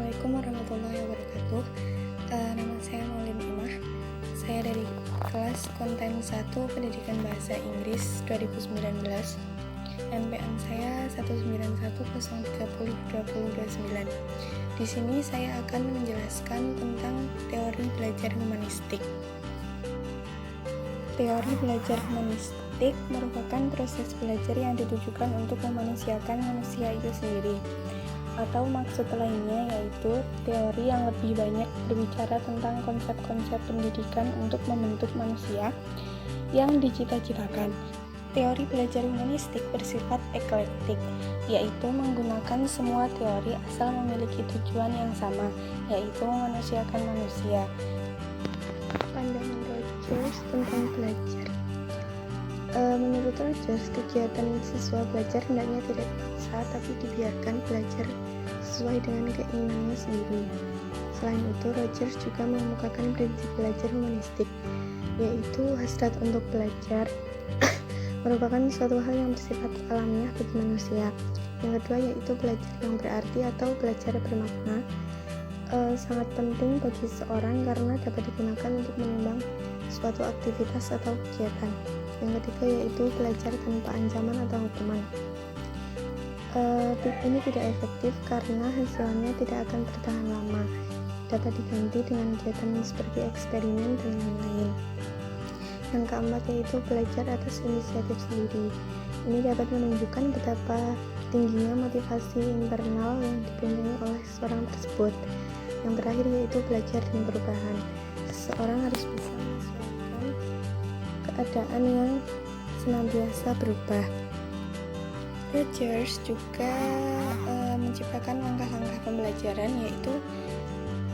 Assalamualaikum warahmatullahi wabarakatuh. Nama saya Maulin Imah. Saya dari kelas konten 1 Pendidikan Bahasa Inggris 2019. NPM saya 19103020229. Di sini saya akan menjelaskan tentang teori belajar humanistik. Teori belajar humanistik merupakan proses belajar yang ditujukan untuk memanusiakan manusia itu sendiri. Atau maksud lainnya yaitu teori yang lebih banyak berbicara tentang konsep-konsep pendidikan untuk membentuk manusia yang dicita-citakan. Teori belajar humanistik bersifat eklektik, yaitu menggunakan semua teori asal memiliki tujuan yang sama, yaitu memanusiakan manusia. Pandangan Rogers tentang belajar. Menurut Rogers, kegiatan siswa belajar hendaknya tidak dipaksa, tapi dibiarkan belajar sesuai dengan keinginannya sendiri. Selain itu, Rogers juga mengemukakan prinsip belajar humanistik, yaitu hasrat untuk belajar merupakan suatu hal yang bersifat alamiah bagi manusia. Yang kedua yaitu belajar yang berarti atau belajar bermakna. Sangat penting bagi seseorang karena dapat digunakan untuk menimbang suatu aktivitas atau kegiatan. Yang ketiga yaitu belajar tanpa ancaman atau hukuman. Ini tidak efektif karena hasilnya tidak akan bertahan lama. Dapat diganti dengan kegiatan seperti eksperimen dan lain-lain. Yang keempat yaitu belajar atas inisiatif sendiri. Ini dapat menunjukkan betapa tingginya motivasi internal yang dipunyai oleh seseorang tersebut. Yang terakhir yaitu belajar dan perubahan. Seseorang harus bisa menyesuaikan keadaan yang senantiasa berubah. Rogers juga menciptakan langkah-langkah pembelajaran, yaitu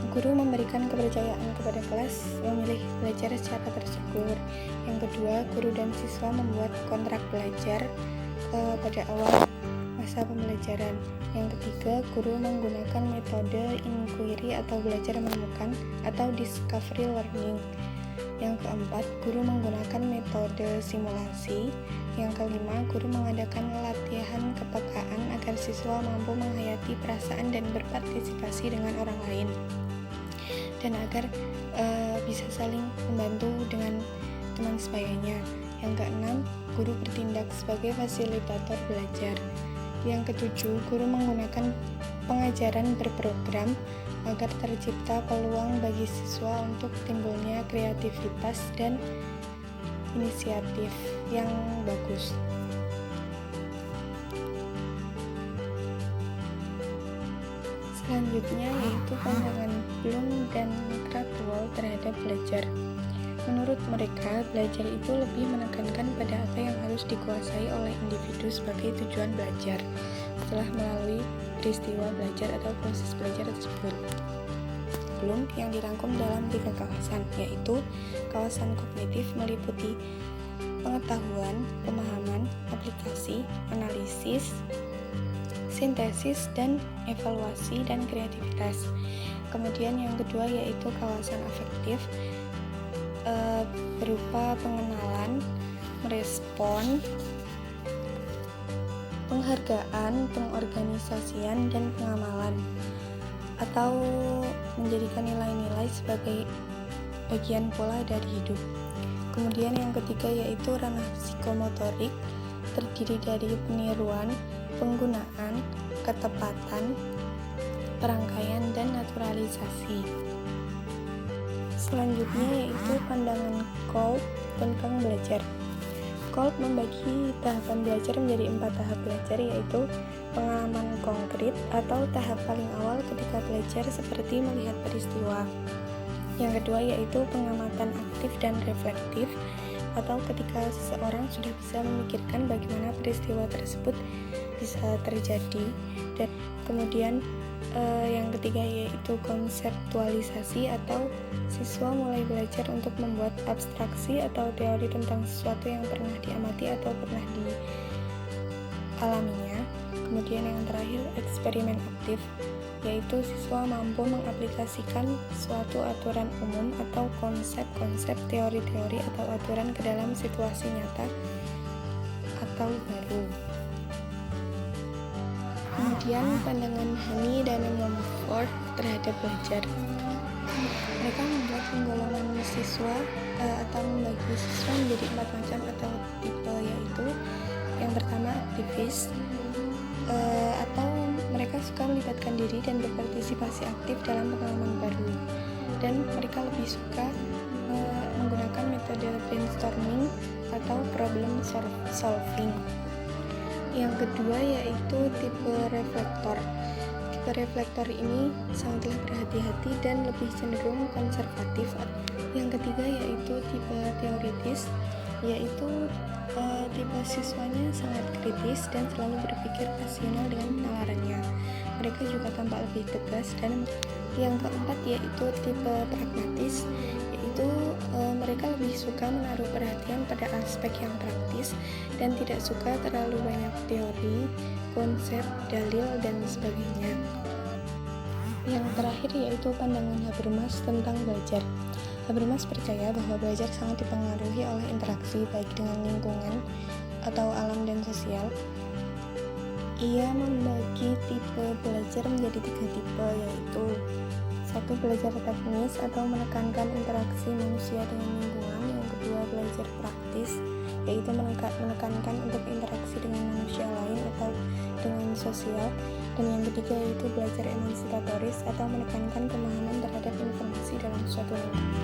guru memberikan kepercayaan kepada kelas memilih belajar secara tersebut. Yang kedua, guru dan siswa membuat kontrak belajar pada awal masa pembelajaran. Yang ketiga, guru menggunakan metode inquiry atau belajar menemukan atau discovery learning. Yang keempat, guru menggunakan metode simulasi. Yang kelima, guru mengadakan latihan kepekaan agar siswa mampu menghayati perasaan dan berpartisipasi dengan orang lain, dan agar bisa saling membantu dengan teman sebayanya. Yang keenam, guru bertindak sebagai fasilitator belajar. Yang ketujuh, guru menggunakan pengajaran berprogram agar tercipta peluang bagi siswa untuk timbulnya kreativitas dan inisiatif yang bagus. Selanjutnya yaitu pandangan Bloom dan Krathwohl terhadap belajar. Menurut mereka, belajar itu lebih menekankan pada apa yang harus dikuasai oleh individu sebagai tujuan belajar setelah melalui peristiwa belajar atau proses belajar tersebut. Bloom yang dirangkum dalam 3 kawasan, yaitu kawasan kognitif meliputi pengetahuan, pemahaman, aplikasi, analisis, sintesis, dan evaluasi dan kreativitas. Kemudian yang kedua yaitu kawasan afektif, berupa pengenalan, merespon, penghargaan, pengorganisasian, dan pengamalan, atau menjadikan nilai-nilai sebagai bagian pola dari hidup. Kemudian yang ketiga yaitu ranah psikomotorik, terdiri dari peniruan, penggunaan, ketepatan, perangkaian, dan naturalisasi. Selanjutnya yaitu pandangan Kolb tentang belajar. Kolb membagi tahapan belajar menjadi 4 tahap belajar, yaitu pengalaman konkret atau tahap paling awal ketika belajar seperti melihat peristiwa. Yang kedua yaitu pengamatan aktif dan reflektif, atau ketika seseorang sudah bisa memikirkan bagaimana peristiwa tersebut bisa terjadi. Dan kemudian yang ketiga yaitu konseptualisasi, atau siswa mulai belajar untuk membuat abstraksi atau teori tentang sesuatu yang pernah diamati atau pernah dialaminya. Kemudian yang terakhir eksperimen aktif, yaitu siswa mampu mengaplikasikan suatu aturan umum atau konsep-konsep, teori-teori atau aturan ke dalam situasi nyata atau baru. Kemudian pandangan Hani dan Mumford terhadap belajar. Mereka membuat penggolongan siswa atau membagi siswa menjadi 4 macam atau tipe, yaitu yang pertama aktivis, atau mereka suka melibatkan diri dan berpartisipasi aktif dalam pengalaman baru, dan mereka lebih suka menggunakan metode brainstorming atau problem solving. Yang kedua yaitu tipe reflektor. Tipe reflektor ini sangatlah berhati-hati dan lebih cenderung konservatif. Yang ketiga yaitu tipe teoritis, yaitu tipe siswanya sangat kritis dan selalu berpikir rasional dengan penalarannya. Mereka juga tampak lebih tegas. Dan yang keempat yaitu tipe pragmatis, yaitu mereka lebih suka menaruh perhatian pada aspek yang praktis dan tidak suka terlalu banyak teori, konsep, dalil, dan sebagainya. Yang terakhir yaitu pandangan Habermas tentang belajar. Habermas percaya bahwa belajar sangat dipengaruhi oleh interaksi baik dengan lingkungan atau alam dan sosial. Ia membagi tipe belajar menjadi 3 tipe, yaitu 1. Belajar teknis atau menekankan interaksi manusia dengan lingkungan. Yang kedua, belajar praktis, yaitu menekankan untuk interaksi dengan manusia lain atau dengan sosial. Dan yang ketiga yaitu belajar emansipatoris atau menekankan pemahaman terhadap informasi dalam suatu lingkungan.